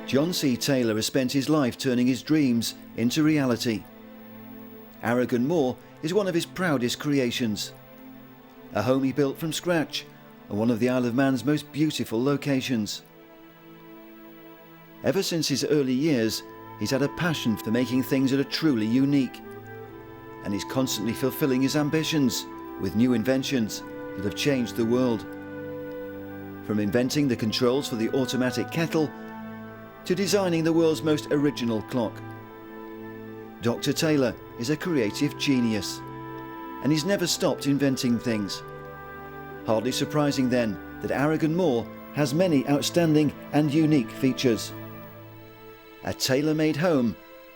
John C. Taylor has spent his life turning his dreams into reality. Aragon Moor is one of his proudest creations. A home he built from scratch and one of the Isle of Man's most beautiful locations. Ever since his early years, he's had a passion for making things that are truly unique. And he's constantly fulfilling his ambitions with new inventions that have changed the world. From inventing the controls for the automatic kettle to designing the world's most original clock. Dr. Taylor is a creative genius, and he's never stopped inventing things. Hardly surprising then that Aragon Moor has many outstanding and unique features. A tailor-made home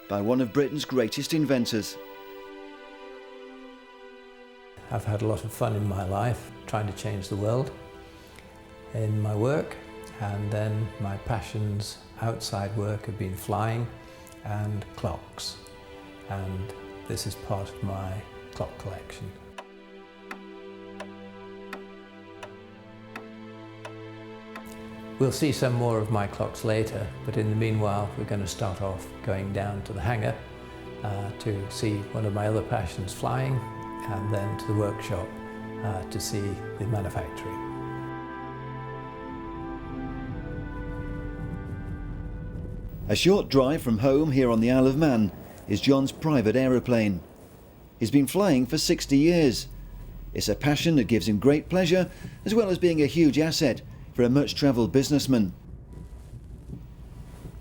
by one of Britain's greatest inventors. I've had a lot of fun in my life trying to change the world in my work, and then my passions outside work have been flying and clocks, and this is part of my clock collection. We'll see some more of my clocks later, but in the meanwhile we're going to start off going down to the hangar to see one of my other passions, flying, and then to the workshop to see the manufacturing. A short drive from home here on the Isle of Man is John's private aeroplane. He's been flying for 60 years. It's a passion that gives him great pleasure, as well as being a huge asset for a much-travelled businessman.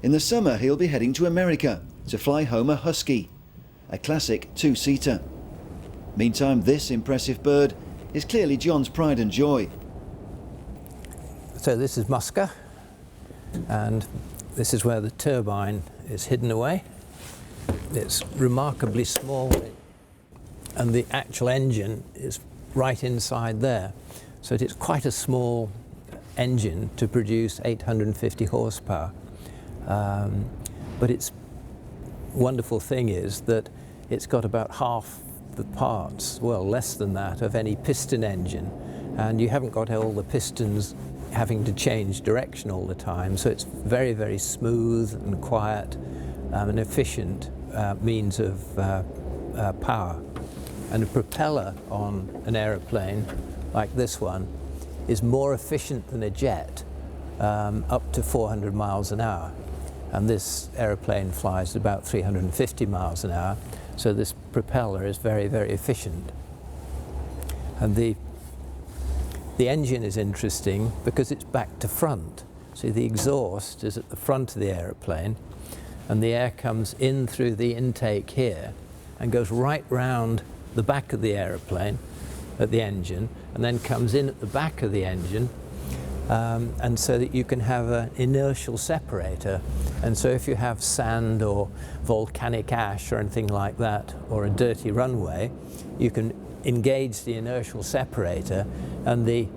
In the summer he'll be heading to America to fly home a Husky, a classic two-seater. Meantime, this impressive bird is clearly John's pride and joy. So this is Musker, and this is where the turbine is hidden away. It's remarkably small, and the actual engine is right inside there. So it's quite a small engine to produce 850 horsepower. But its wonderful thing is that it's got about half the parts, well, less than that, of any piston engine, and you haven't got all the pistons having to change direction all the time, so it's very, very smooth and quiet, and efficient means of power. And a propeller on an aeroplane like this one is more efficient than a jet, up to 400 miles an hour. And this aeroplane flies at about 350 miles an hour, so this propeller is very, very efficient. And the engine is interesting because it's back to front. See, the exhaust is at the front of the aeroplane, and the air comes in through the intake here and goes right round the back of the aeroplane at the engine, and then comes in at the back of the engine, and so that you can have an inertial separator. And so if you have sand or volcanic ash or anything like that, or a dirty runway, you can engage the inertial separator, and the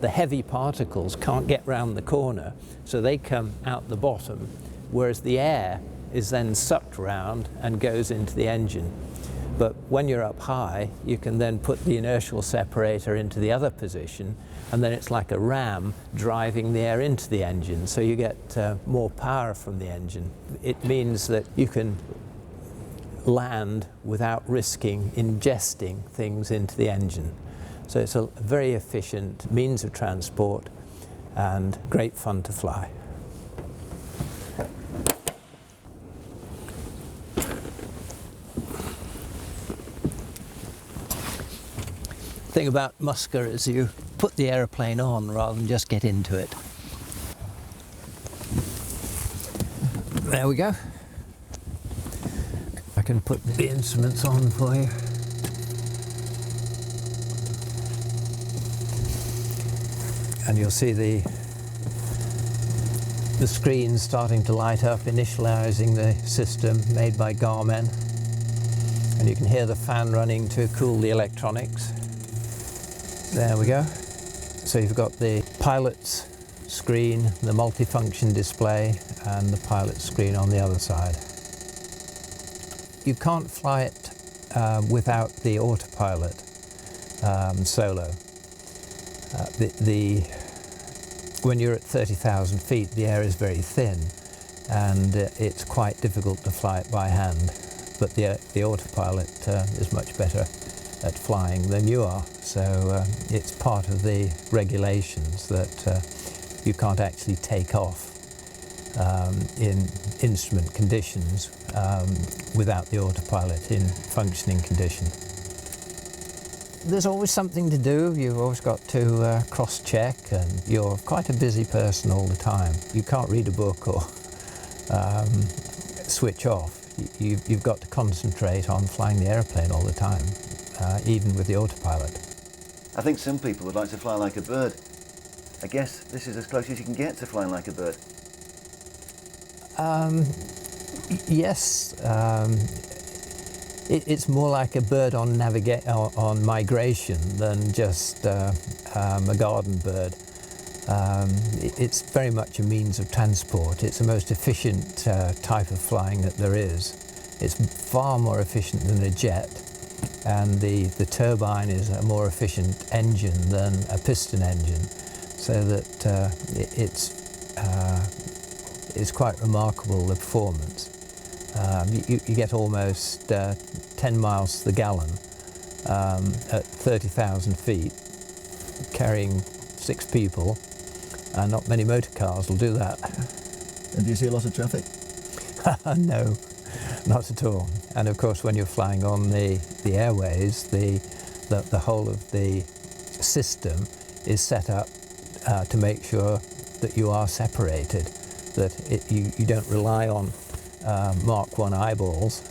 heavy particles can't get round the corner, so they come out the bottom, whereas the air is then sucked round and goes into the engine. But when you're up high, you can then put the inertial separator into the other position, and then it's like a ram driving the air into the engine, so you get more power from the engine. It means that you can land without risking ingesting things into the engine. So it's a very efficient means of transport and great fun to fly. The thing about Musker is you put the aeroplane on rather than just get into it. There we go. I can put the instruments on for you. And you'll see the screen starting to light up, initializing the system made by Garmin. And you can hear the fan running to cool the electronics. There we go. So you've got the pilot's screen, the multifunction display, and the pilot's screen on the other side. You can't fly it without the autopilot solo. When you're at 30,000 feet, the air is very thin, and it's quite difficult to fly it by hand. But the autopilot is much better at flying than you are, so it's part of the regulations that you can't actually take off in instrument conditions without the autopilot in functioning condition. There's always something to do. You've always got to cross-check, and you're quite a busy person all the time. You can't read a book or switch off. You've got to concentrate on flying the aeroplane all the time, even with the autopilot. I think some people would like to fly like a bird. I guess this is as close as you can get to flying like a bird. Yes, it's more like a bird on migration than just a garden bird. It's very much a means of transport. It's the most efficient type of flying that there is. It's far more efficient than a jet, and the turbine is a more efficient engine than a piston engine, so that it's quite remarkable, the performance. You get almost 10 miles to the gallon at 30,000 feet, carrying 6 people, and not many motor cars will do that. And do you see a lot of traffic? No, not at all. And of course, when you're flying on the airways, the whole of the system is set up to make sure that you are separated, that you don't rely on Mark 1 eyeballs.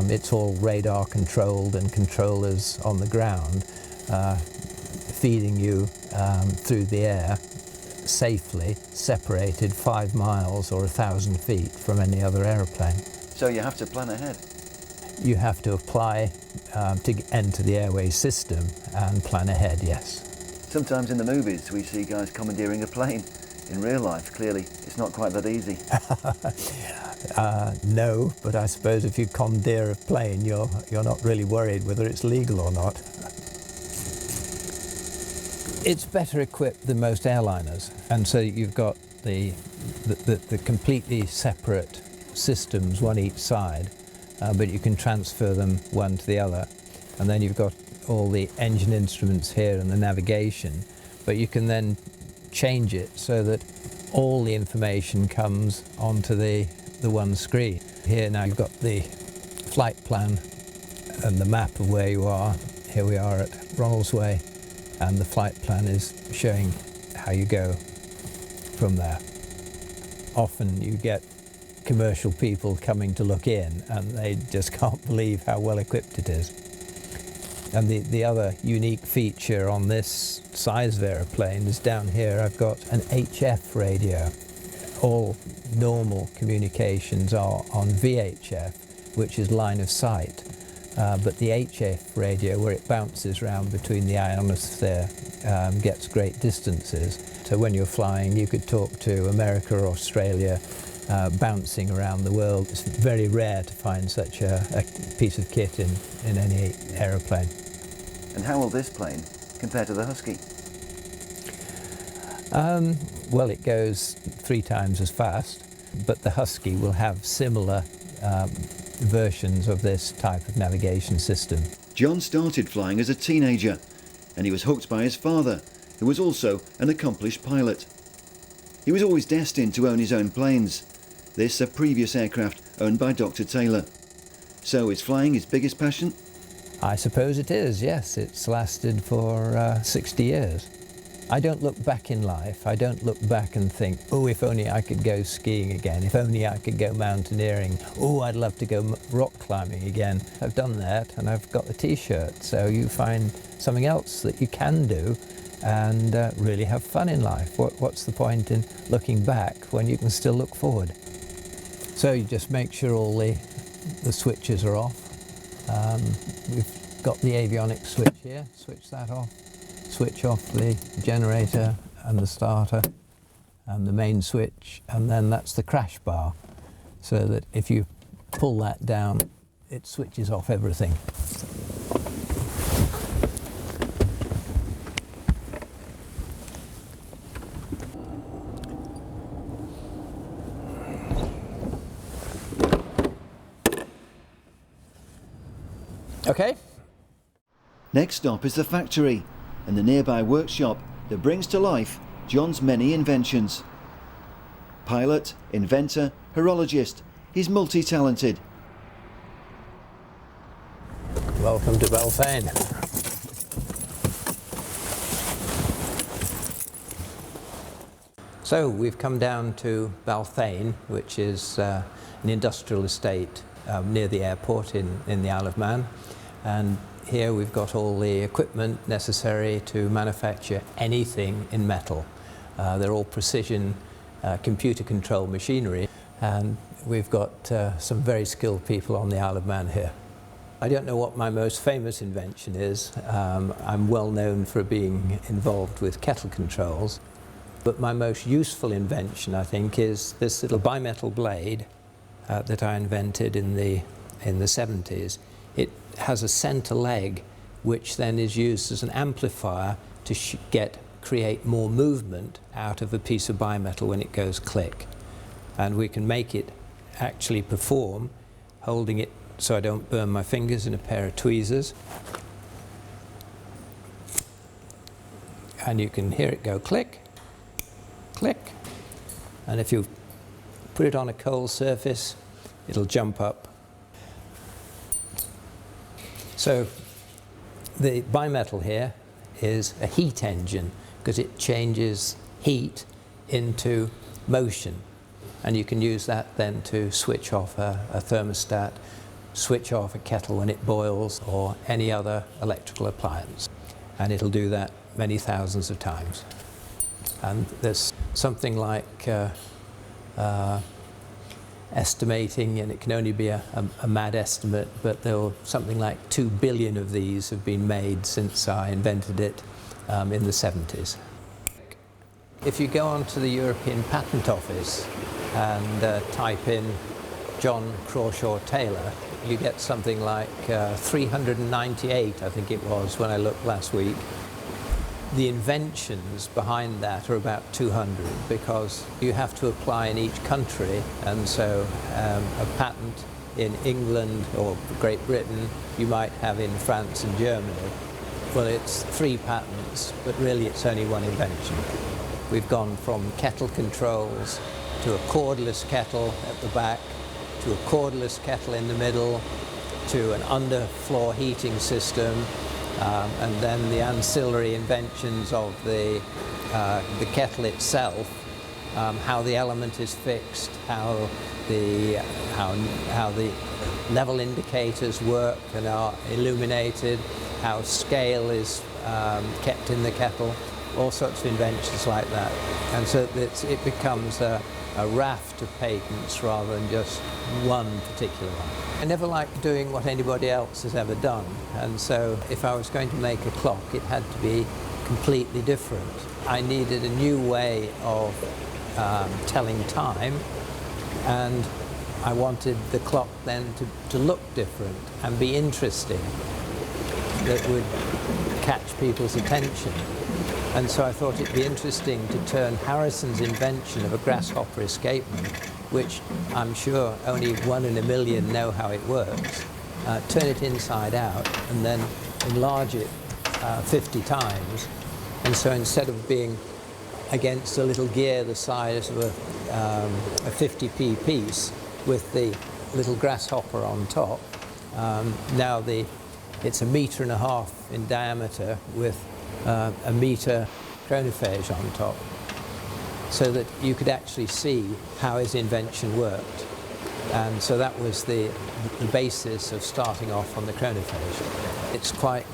It's all radar controlled, and controllers on the ground feeding you through the air, safely separated 5 miles or 1,000 feet from any other aeroplane. So you have to plan ahead? You have to apply to enter the airway system and plan ahead, yes. Sometimes in the movies we see guys commandeering a plane. In real life, clearly, it's not quite that easy. No, but I suppose if you commandeer a plane, you're not really worried whether it's legal or not. It's better equipped than most airliners, and so you've got the completely separate systems, one each side, but you can transfer them one to the other. And then you've got all the engine instruments here and the navigation, but you can then change it so that all the information comes onto the one screen. Here now you've got the flight plan and the map of where you are. Here we are at Ronaldsway, and the flight plan is showing how you go from there. Often you get commercial people coming to look in, and they just can't believe how well equipped it is. And the other unique feature on this size of aeroplane is down here I've got an HF radio. All normal communications are on VHF, which is line of sight. But the HF radio, where it bounces around between the ionosphere, gets great distances. So when you're flying, you could talk to America or Australia, bouncing around the world. It's very rare to find such a piece of kit in any aeroplane. And how will this plane compare to the Husky? Well, it goes 3 times as fast, but the Husky will have similar versions of this type of navigation system. John started flying as a teenager, and he was hooked by his father, who was also an accomplished pilot. He was always destined to own his own planes, this a previous aircraft owned by Dr. Taylor. So is flying his biggest passion? I suppose it is, yes. It's lasted for 60 years. I don't look back in life. I don't look back and think, oh, if only I could go skiing again, if only I could go mountaineering, oh, I'd love to go rock climbing again. I've done that, and I've got the T-shirt. So you find something else that you can do and really have fun in life. What's the point in looking back when you can still look forward? So you just make sure all the switches are off. We've got the avionics switch here, switch that off. Switch off the generator and the starter and the main switch, and then that's the crash bar, so that if you pull that down, it switches off everything. Okay. Next stop is the factory and the nearby workshop that brings to life John's many inventions. Pilot, inventor, horologist, he's multi-talented. Welcome to Balfane. So we've come down to Balfane, which is an industrial estate near the airport in the Isle of Man. And here we've got all the equipment necessary to manufacture anything in metal. They're all precision computer controlled machinery, and we've got some very skilled people on the Isle of Man here. I don't know what my most famous invention is. I'm well known for being involved with kettle controls, but my most useful invention, I think, is this little bimetal blade that I invented in the 70s. It has a center leg which then is used as an amplifier to create more movement out of a piece of bimetal when it goes click. And we can make it actually perform, holding it so I don't burn my fingers, in a pair of tweezers. And you can hear it go click, click. And if you put it on a cold surface, it'll jump up. So the bimetal here is a heat engine, because it changes heat into motion. And you can use that then to switch off a thermostat, switch off a kettle when it boils, or any other electrical appliance. And it'll do that many thousands of times. And there's something like estimating, and it can only be a mad estimate, but there were something like 2 billion of these have been made since I invented it in the 70s. If you go onto the European Patent Office and type in John Crawshaw Taylor, you get something like 398, I think it was when I looked last week. The inventions behind that are about 200, because you have to apply in each country, and so a patent in England or Great Britain you might have in France and Germany. Well, it's 3 patents, but really it's only one invention. We've gone from kettle controls to a cordless kettle at the back, to a cordless kettle in the middle, to an underfloor heating system, and then the ancillary inventions of the kettle itself, how the element is fixed, how the level indicators work and are illuminated, how scale is kept in the kettle, all sorts of inventions like that. And so it becomes a raft of patents rather than just one particular one. I never liked doing what anybody else has ever done, and so if I was going to make a clock, it had to be completely different. I needed a new way of telling time, and I wanted the clock then to look different and be interesting, that would catch people's attention. And so I thought it'd be interesting to turn Harrison's invention of a grasshopper escapement, which I'm sure only 1 in a million know how it works, turn it inside out and then enlarge it 50 times. And so instead of being against a little gear the size of a 50p piece with the little grasshopper on top, now it's 1.5 meters in diameter with a meter chronophage on top, so that you could actually see how his invention worked. And so that was the basis of starting off on the chronophage. It's quite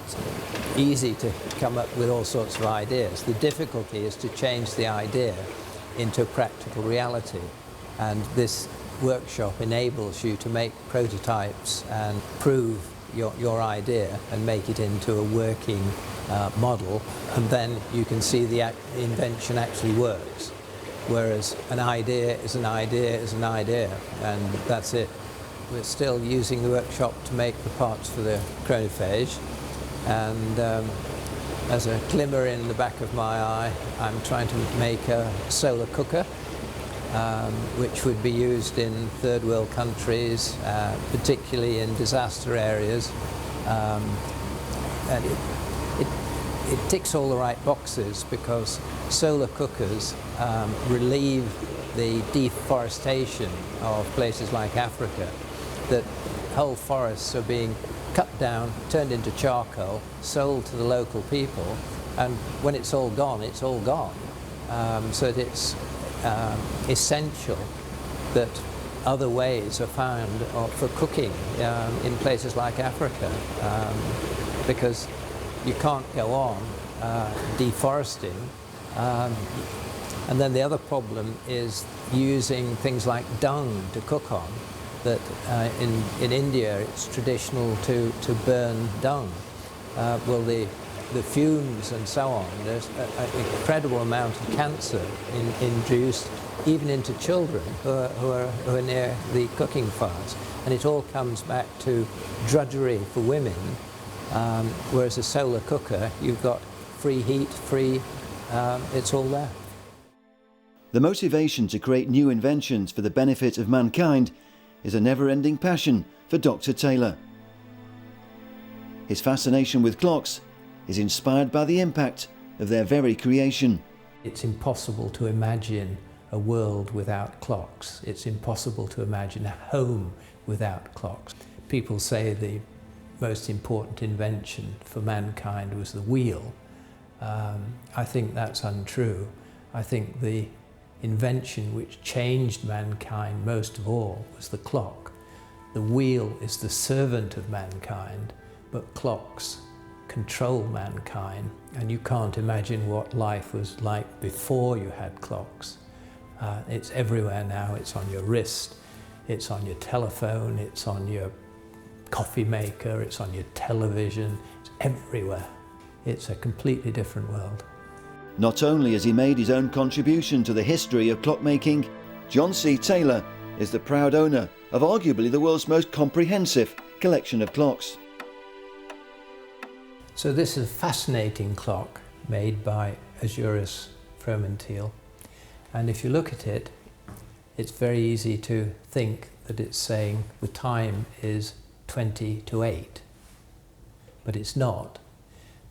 easy to come up with all sorts of ideas. The difficulty is to change the idea into practical reality, and this workshop enables you to make prototypes and prove your idea and make it into a working model, and then you can see the invention actually works. Whereas an idea is an idea is an idea, and that's it. We're still using the workshop to make the parts for the chronophage, and as a glimmer in the back of my eye, I'm trying to make a solar cooker, which would be used in third world countries, particularly in disaster areas, And it ticks all the right boxes because solar cookers relieve the deforestation of places like Africa, that whole forests are being cut down, turned into charcoal, sold to the local people, and when it's all gone, it's all gone. So that it's essential that other ways are found for cooking in places like Africa, because you can't go on deforesting. And then the other problem is using things like dung to cook on, that in India it's traditional to burn dung. Well, the fumes and so on, there's an incredible amount of cancer induced even into children who are near the cooking fires. And it all comes back to drudgery for women, whereas a solar cooker, you've got free heat, it's all there. The motivation to create new inventions for the benefit of mankind is a never-ending passion for Dr. Taylor. His fascination with clocks is inspired by the impact of their very creation. It's impossible to imagine a world without clocks. It's impossible to imagine a home without clocks. People say the most important invention for mankind was the wheel. I think that's untrue. I think the invention which changed mankind most of all was the clock. The wheel is the servant of mankind, but clocks control mankind, and you can't imagine what life was like before you had clocks. It's everywhere now. It's on your wrist, it's on your telephone, it's on your coffee maker, it's on your television, it's everywhere. It's a completely different world. Not only has he made his own contribution to the history of clockmaking, John C. Taylor is the proud owner of arguably the world's most comprehensive collection of clocks. So this is a fascinating clock made by Azurus Fromentil, and if you look at it, it's very easy to think that it's saying the time is 20 to 8, but it's not,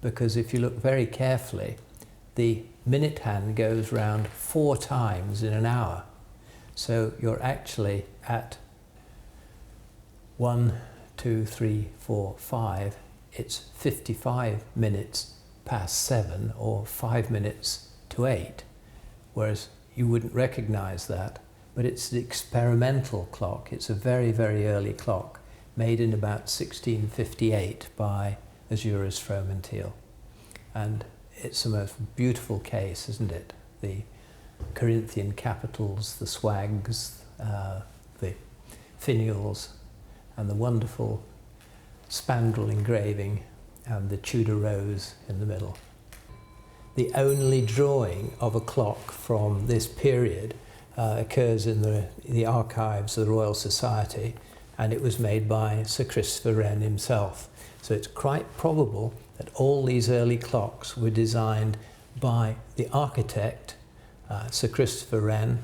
because if you look very carefully, the minute hand goes round 4 times in an hour. So you're actually at 1, 2, 3, 4, 5. It's 55 minutes past 7 or 5 minutes to 8. Whereas you wouldn't recognize that, but it's the experimental clock. It's a very, very early clock made in about 1658 by Azurus Fromentil. And it's the most beautiful case, isn't it? The Corinthian capitals, the swags, the finials, and the wonderful spandrel engraving, and the Tudor rose in the middle. The only drawing of a clock from this period occurs in the archives of the Royal Society, and it was made by Sir Christopher Wren himself. So it's quite probable that all these early clocks were designed by the architect, Sir Christopher Wren,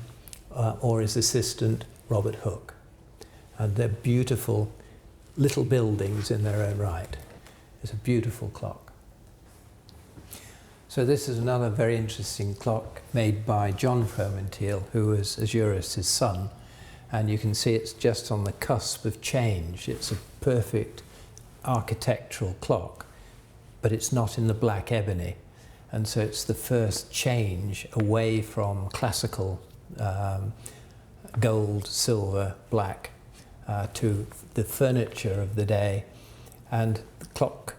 or his assistant, Robert Hooke. And they're beautiful little buildings in their own right. It's a beautiful clock. So this is another very interesting clock made by John Fromentil, who was Azurus' son. And you can see it's just on the cusp of change. It's a perfect architectural clock, but it's not in the black ebony. And so it's the first change away from classical gold, silver, black to the furniture of the day. And the clock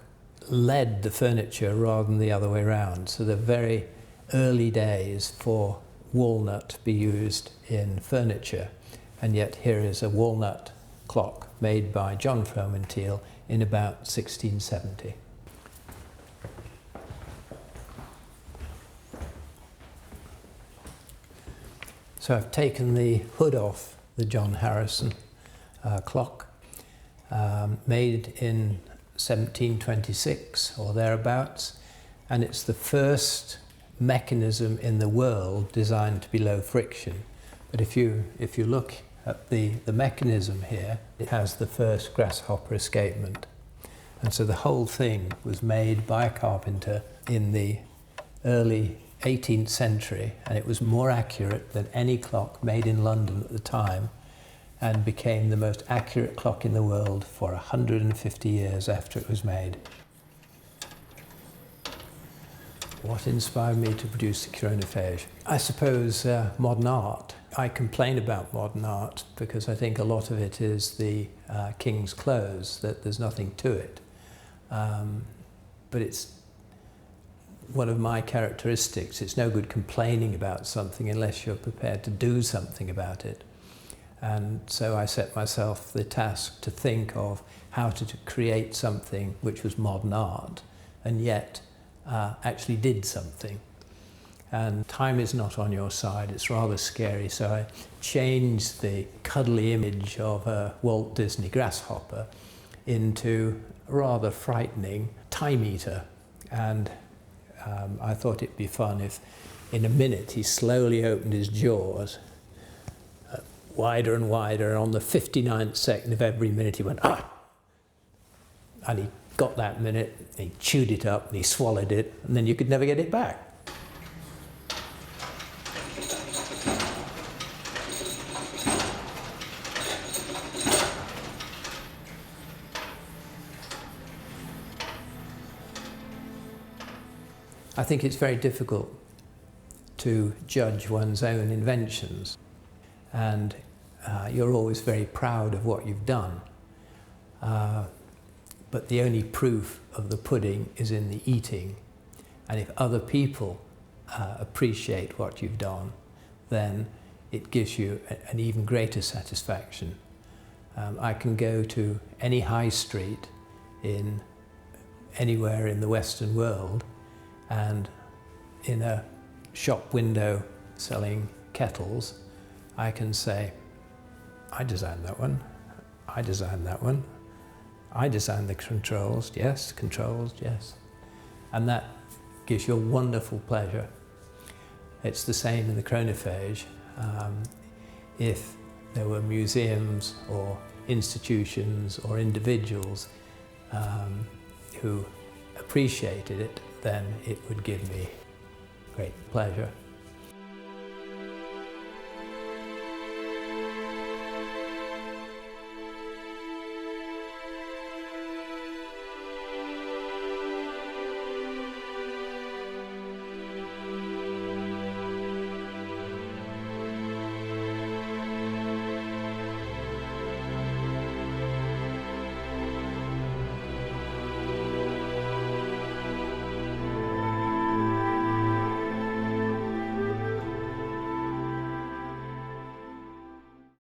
led the furniture rather than the other way around. So the very early days for walnut to be used in furniture. And yet here is a walnut clock made by John Fromentil in about 1670. So I've taken the hood off the John Harrison clock, made in 1726 or thereabouts, and it's the first mechanism in the world designed to be low friction. But if you look at the mechanism here, it has the first grasshopper escapement. And so the whole thing was made by a carpenter in the early 18th century, and it was more accurate than any clock made in London at the time, and became the most accurate clock in the world for 150 years after it was made. What inspired me to produce the Chronophage? I suppose modern art. I complain about modern art because I think a lot of it is the king's clothes, that there's nothing to it. But it's one of my characteristics. It's no good complaining about something unless you're prepared to do something about it. And so I set myself the task to think of how to create something which was modern art and yet actually did something. And time is not on your side, it's rather scary, so I changed the cuddly image of a Walt Disney grasshopper into a rather frightening time eater. And I thought it'd be fun if in a minute he slowly opened his jaws wider and wider, and on the 59th second of every minute he went, ah! And he got that minute, and he chewed it up, and he swallowed it, and then you could never get it back. I think it's very difficult to judge one's own inventions, and you're always very proud of what you've done. But the only proof of the pudding is in the eating. And if other people appreciate what you've done, then it gives you an even greater satisfaction. I can go to any high street anywhere in the Western world, and in a shop window selling kettles, I can say, I designed that one, I designed that one, I designed the controls, yes, and that gives you a wonderful pleasure. It's the same in the Chronophage. If there were museums or institutions or individuals who appreciated it, then it would give me great pleasure.